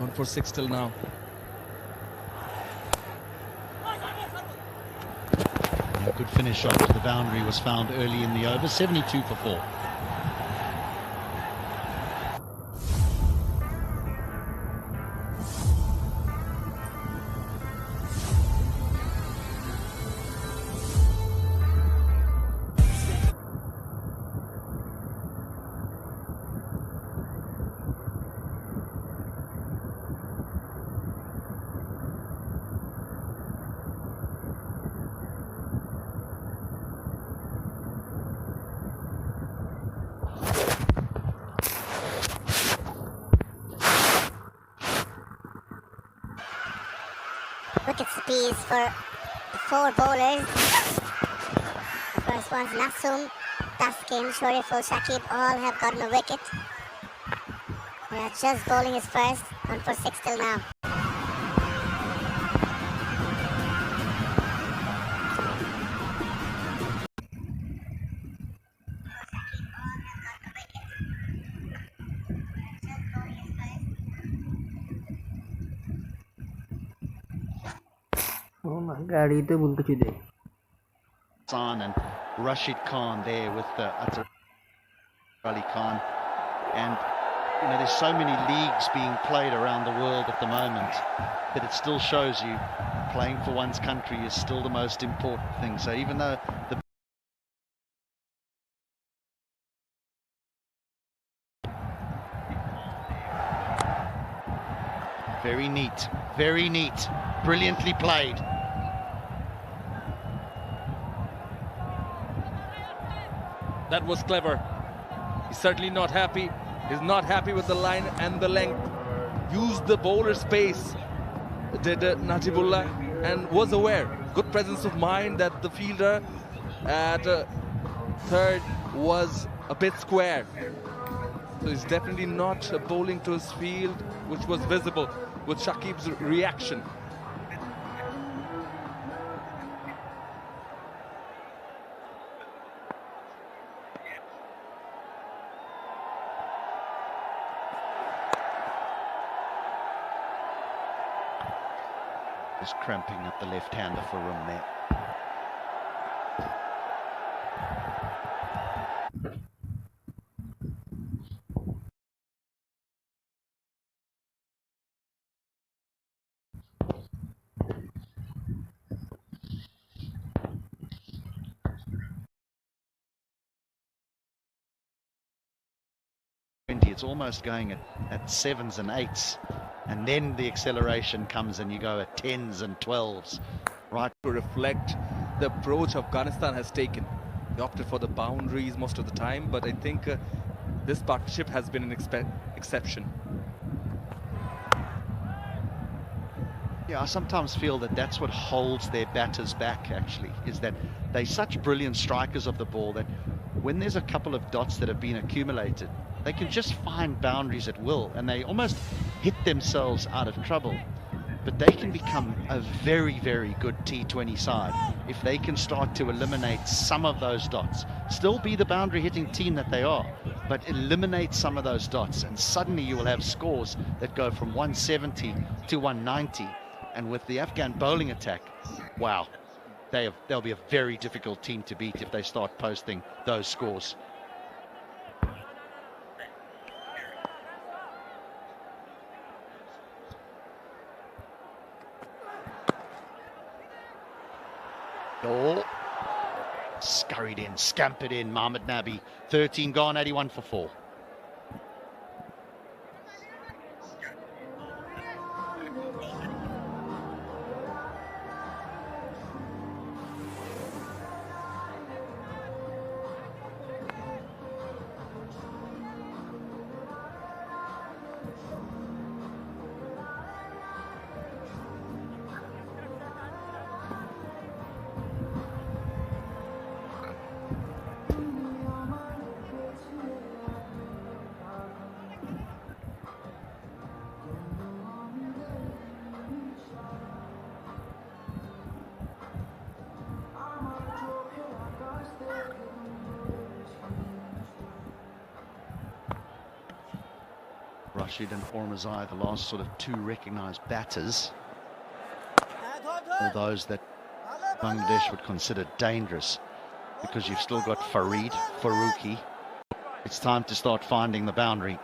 1 for 6 till now. A good finish shot to the boundary was found early in the over. 72 for 4. Wicket speeds for the 4 bowlers. The first one's Nasum, Taskin, Shoriful, Shakib all have gotten a wicket. They are just bowling his first, 1 for 6 till now. Khan and Rashid Khan there with Atar Ali Khan, and you know there's so many leagues being played around the world at the moment that it still shows you playing for one's country is still the most important thing. So even though the very neat, brilliantly played. That was clever. He's certainly not happy. He's not happy with the line and the length. Used the bowler space, did Najibullah, and was aware. Good presence of mind that the fielder at third was a bit square. So he's definitely not bowling to his field, which was visible with Shakib's reaction. Just cramping up the left-hander for room there. It's almost going at 7s and 8s, and then the acceleration comes and you go at 10s and 12s. Right, to reflect the approach Afghanistan has taken. They opted for the boundaries most of the time, but I think this partnership has been an exception. Yeah, I sometimes feel that that's what holds their batters back, actually, is that they're such brilliant strikers of the ball that when there's a couple of dots that have been accumulated, they can just find boundaries at will, and they almost hit themselves out of trouble. But they can become a very, very good T20 side if they can start to eliminate some of those dots. Still be the boundary hitting team that they are, but eliminate some of those dots, and suddenly you will have scores that go from 170 to 190. And with the Afghan bowling attack, wow, they'll be a very difficult team to beat if they start posting those scores. Oh, scurried in, scampered in, Mohammad Nabi. 13 gone, 81 for 4. Rashid and Ormazai, the last sort of two recognised batters, or those that Bangladesh would consider dangerous, because you've still got Farid, Faruqi. It's time to start finding the boundary.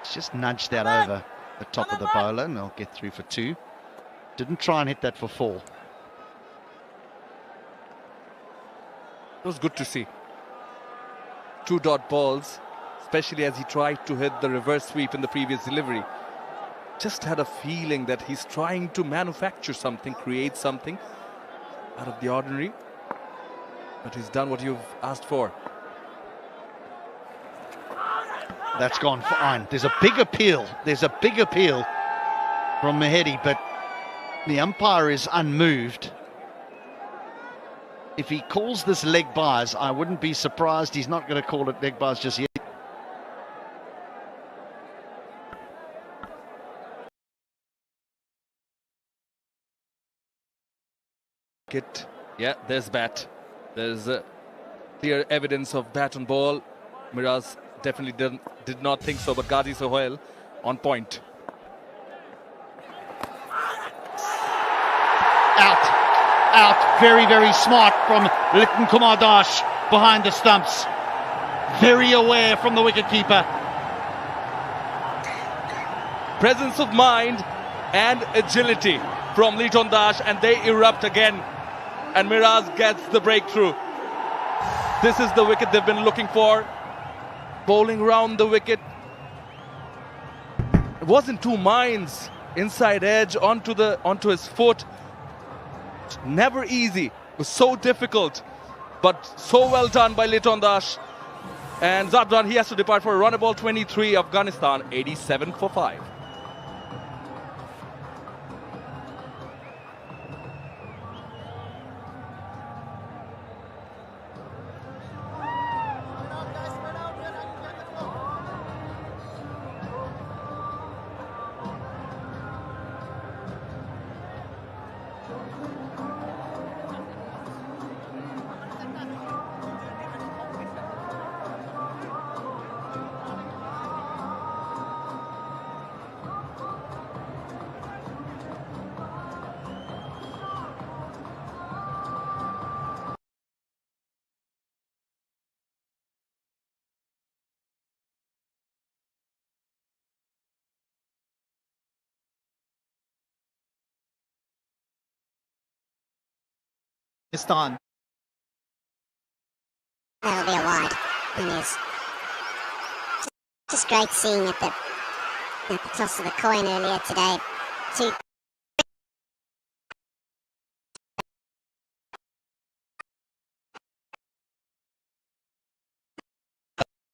It's just nudged that over the top of the bowler and they'll get through for two. Didn't try and hit that for four. It was good to see. 2-dot balls, especially as he tried to hit the reverse sweep in the previous delivery. Just had a feeling that he's trying to manufacture something, create something out of the ordinary. But he's done what you've asked for. That's gone fine. There's a big appeal. There's a big appeal from Mehedi, but the umpire is unmoved. If he calls this leg byes, I wouldn't be surprised. He's not going to call it leg byes just yet. Yeah, there's bat. There's clear evidence of bat on ball. Miraz definitely did not think so, but Ghazi Sohail on point. Out. Very, very smart from Liton Kumar Dash behind the stumps. Very aware from the wicketkeeper. Presence of mind and agility from Liton Dash, and they erupt again. And Miraz gets the breakthrough. This is the wicket they've been looking for. Bowling round the wicket. It was in two minds. Inside edge onto his foot. Never easy. It was so difficult, but so well done by Liton Dash. And Zadran, he has to depart for a run ball 23. Afghanistan 87 for 5. Pakistan. That'll be a wide. And it's just great seeing at the toss of the coin earlier today. Two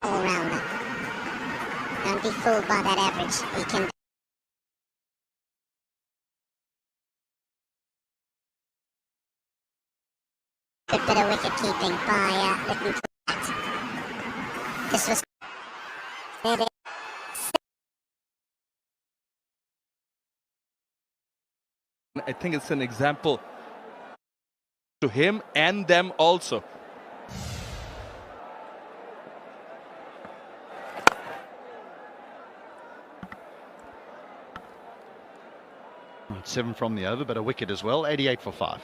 all-rounder. Don't be fooled by that average. He can. Good bit of wicket keeping by Liton. This was. I think it's an example to him and them also. Right, 7 from the over, but a wicket as well. 88 for 5.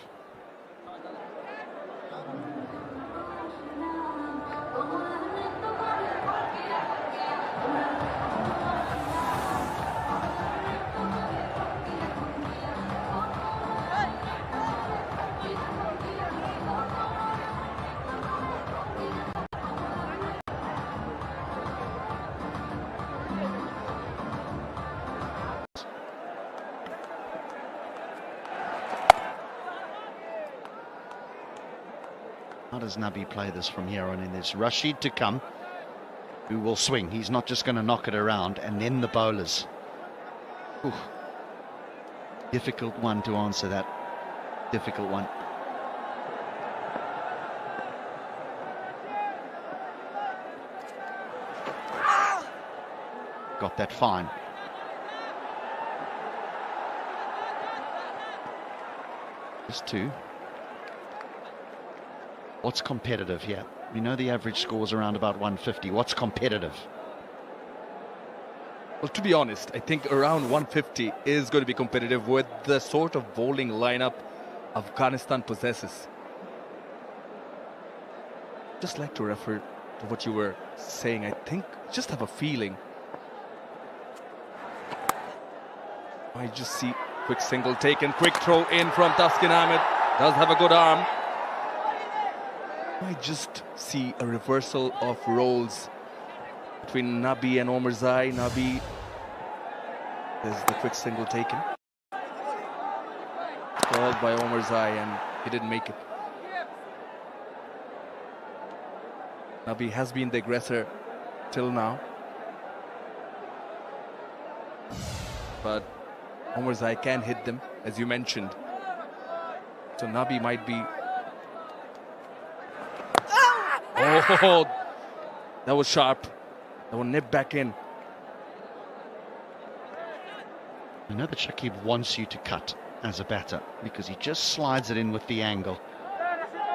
How does Nabi play this from here on in? There's Rashid to come, who will swing. He's not just going to knock it around, and then the bowlers. Ooh. Difficult one to answer that. Difficult one. Got that fine. Just two. What's competitive here? We know the average score is around about 150. What's competitive? Well, to be honest, I think around 150 is going to be competitive with the sort of bowling lineup Afghanistan possesses. Just like to refer to what you were saying. I think, just have a feeling. I just see quick single taken, quick throw in from Taskin Ahmed. Does have a good arm. I just see a reversal of roles between Nabi and Omarzai. Nabi, there's the quick single taken. Called by Omarzai and he didn't make it. Nabi has been the aggressor till now. But Omarzai can hit them, as you mentioned. So Nabi might be... Oh, that was sharp. That will nip back in. I know that Shakib wants you to cut as a batter because he just slides it in with the angle.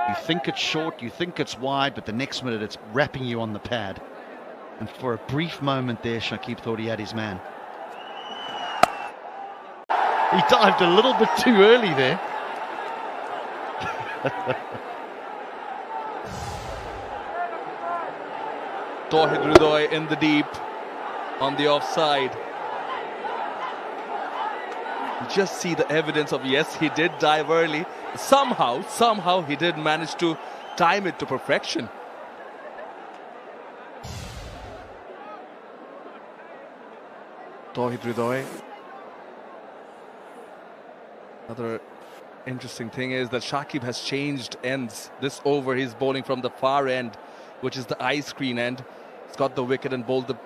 You think it's short, you think it's wide, but the next minute it's wrapping you on the pad. And for a brief moment there, Shakib thought he had his man. He dived a little bit too early there. Tawhid Hridoy in the deep on the offside. You just see the evidence of, yes, he did dive early. Somehow he did manage to time it to perfection. Tawhid Hridoy. Another interesting thing is that Shakib has changed ends. This over, he's bowling from the far end, which is the eye screen end. He's got the wicket and bowled a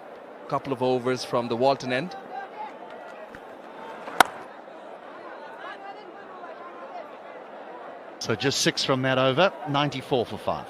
couple of overs from the Walton end. So just 6 from that over, 94 for 5.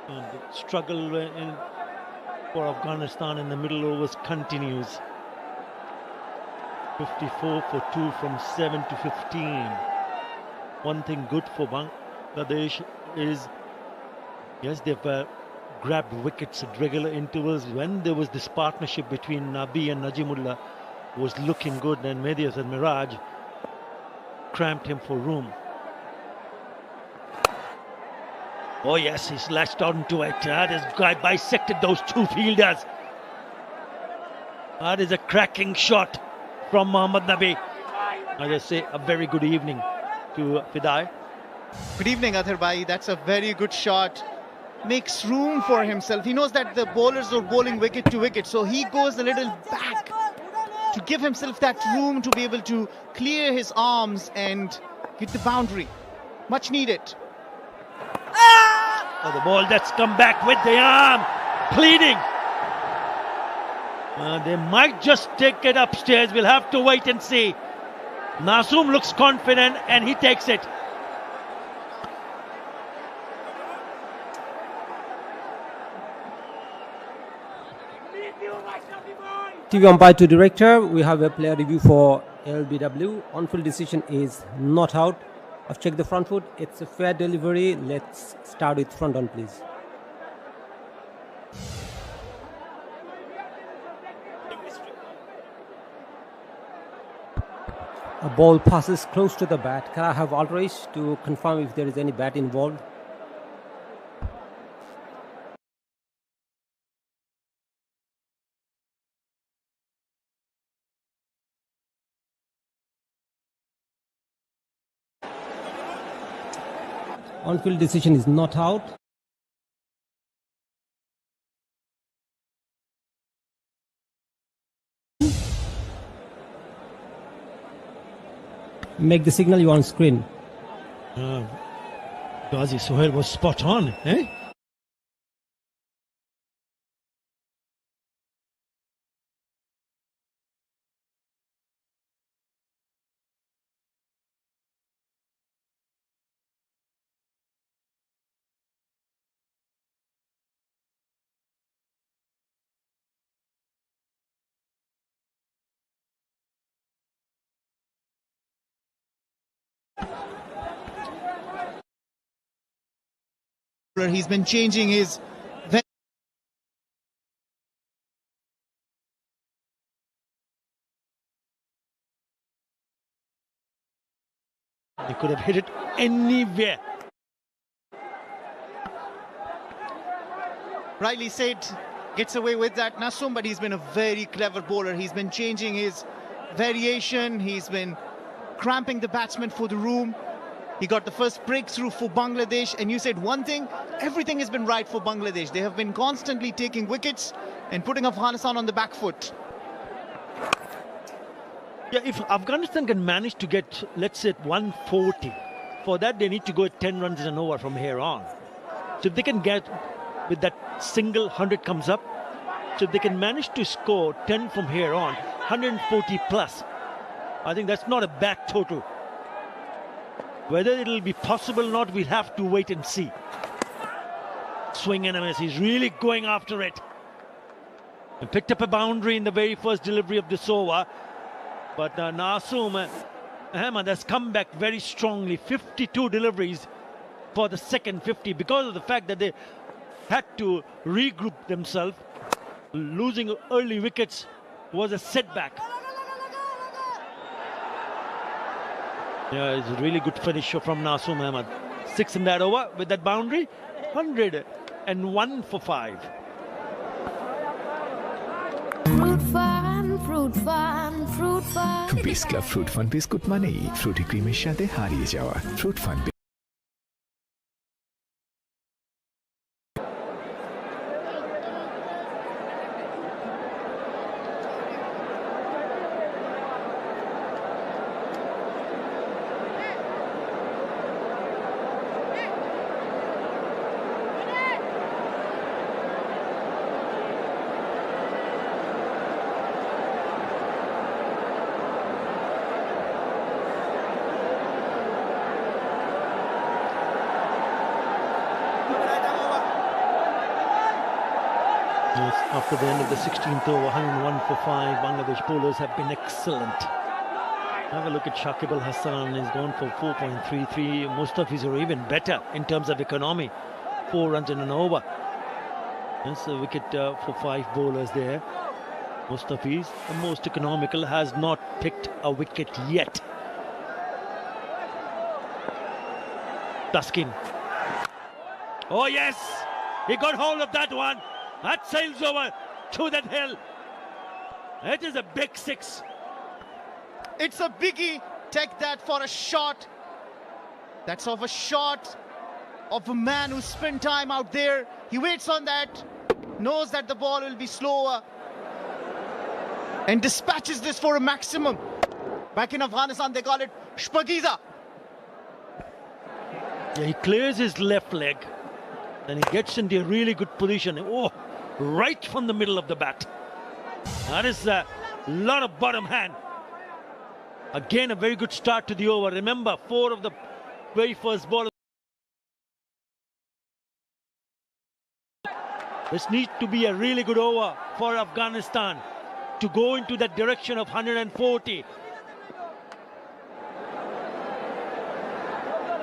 And the struggle for Afghanistan in the middle overs continues. 54 for 2 from 7 to 15. One thing good for Bangladesh is, yes, they've grabbed wickets at regular intervals. When there was this partnership between Nabi and Najimullah, was looking good, and Medias and Miraj cramped him for room. Oh yes, he's latched onto it. This guy bisected those two fielders. That is a cracking shot from Mohammad Nabi. As I say, a very good evening to Fidai. Good evening, Athar Bhai. That's a very good shot. Makes room for himself. He knows that the bowlers are bowling wicket to wicket, so he goes a little back to give himself that room to be able to clear his arms and hit the boundary. Much needed. Oh, the ball that's come back with the arm, pleading. They might just take it upstairs. We'll have to wait and see. Nasum looks confident and he takes it. TV umpire to director, we have a player review for LBW. On-field decision is not out. I've checked the front foot. It's a fair delivery. Let's start with front on, please. A ball passes close to the bat. Can I have Alrish to confirm if there is any bat involved? On-field decision is not out. Make the signal you on screen. Ghazi Sohail was spot on, eh? He's been changing his. He could have hit it anywhere. Riley said gets away with that, Nasum, but he's been a very clever bowler. He's been changing his variation. He's been cramping the batsman for the room. He got the first breakthrough for Bangladesh, and you said one thing, everything has been right for Bangladesh. They have been constantly taking wickets and putting Afghanistan on the back foot. Yeah, if Afghanistan can manage to get, let's say, 140, for that they need to go at 10 runs in an over from here on. So if they can get, with that single 100 comes up, so if they can manage to score 10 from here on, 140 plus, I think that's not a bad total. Whether it'll be possible or not, we'll have to wait and see. Swing and a miss. He's really going after it. And picked up a boundary in the very first delivery of this over. But Nasum Ahmed has come back very strongly. 52 deliveries for the second 50 because of the fact that they had to regroup themselves. Losing early wickets was a setback. Yeah, it's a really good finish from Nasum Ahmed. 6 in that over with that boundary. 101 for 5. Fruit fun, fruit fun, fruit fun. Peace Club Fruit Fun Biscuit মানেই ফ্রুটি ক্রিমের সাথে হারিয়ে যাওয়া fruit fun. After the end of the 16th over, 101 for 5. Bangladesh bowlers have been excellent. Have a look at Shakib Al Hassan. He's gone for 4.33. Mustafis are even better in terms of economy. 4 runs in an over. That's a wicket for 5 bowlers there. Mustafis, the most economical, has not picked a wicket yet. Taskin. Oh yes! He got hold of that one. That sails over to that hill. It is a big 6. It's a biggie. Take that for a shot. That's of a shot of a man who spent time out there. He waits on that, knows that the ball will be slower, and dispatches this for a maximum. Back in Afghanistan, they call it Shpagiza. Yeah, he clears his left leg. Then he gets into a really good position. Oh, right from the middle of the bat. That is a lot of bottom hand. Again, a very good start to the over. Remember, 4 of the very first ball. This needs to be a really good over for Afghanistan to go into that direction of 140.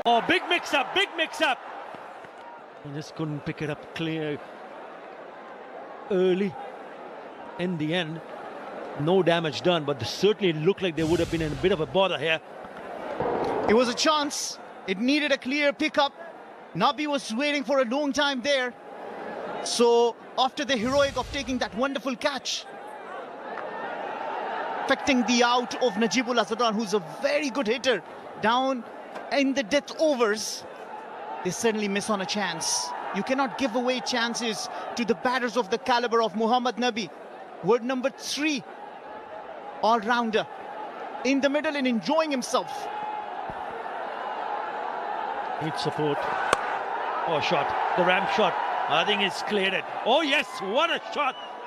Oh, big mix-up, big mix-up. He just couldn't pick it up clear early. In the end, no damage done, but certainly looked like they would have been in a bit of a bother here. It was a chance. It needed a clear pickup. Nabi was waiting for a long time there. So after the heroic of taking that wonderful catch, affecting the out of Najibullah Zadran, who's a very good hitter down in the death overs, they certainly miss on a chance. You cannot give away chances to the batters of the caliber of Muhammad Nabi. Word number 3, all-rounder, in the middle and enjoying himself. Great support. Oh, shot. The ramp shot. I think it's cleared it. Oh, yes. What a shot.